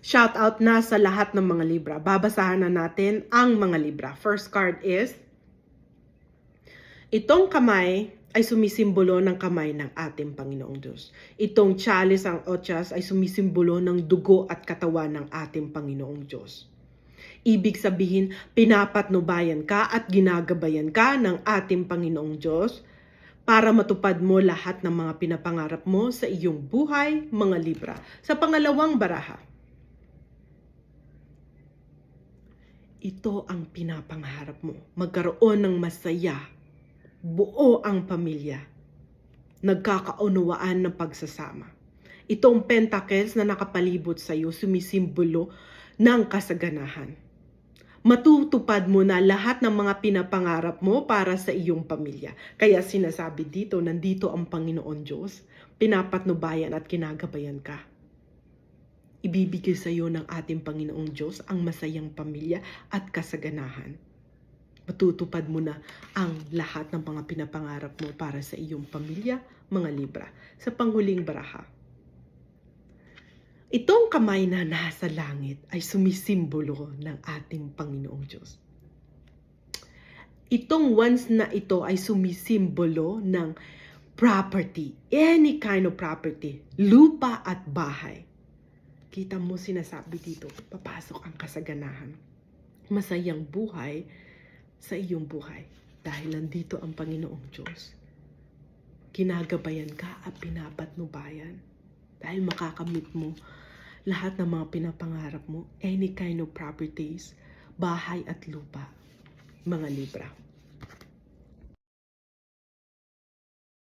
Shout out na sa lahat ng mga Libra. Babasahan na natin ang mga Libra. First card is, itong kamay ay sumisimbolo ng kamay ng ating Panginoong Diyos. Itong chalice, ang otyas, ay sumisimbolo ng dugo at katawan ng ating Panginoong Diyos. Ibig sabihin, pinapatnubayan ka at ginagabayan ka ng ating Panginoong Diyos para matupad mo lahat ng mga pinapangarap mo sa iyong buhay, mga Libra. Sa pangalawang baraha, ito ang pinapangarap mo. Magkaroon ng masaya. Buo ang pamilya. Nagkakaunawaan ng pagsasama. Itong pentacles na nakapalibot sa iyo, sumisimbolo ng kasaganahan. Matutupad mo na lahat ng mga pinapangarap mo para sa iyong pamilya. Kaya sinasabi dito, nandito ang Panginoon Diyos. Pinapatnubayan at kinagabayan ka. Ibibigay sa iyo ng ating Panginoong Diyos ang masayang pamilya at kasaganahan. Matutupad mo na ang lahat ng mga pinapangarap mo para sa iyong pamilya, mga Libra. Sa panghuling baraha, itong kamay na nasa langit ay sumisimbolo ng ating Panginoong Diyos. Itong wands na ito ay sumisimbolo ng property, any kind of property, lupa at bahay. Kita mo, sinasabi dito, papasok ang kasaganahan. Masayang buhay sa iyong buhay. Dahil nandito ang Panginoong Diyos. Kinagabayan ka at pinapatnubayan. Dahil makakamit mo lahat ng mga pinapangarap mo, any kind of properties, bahay at lupa, mga Libra.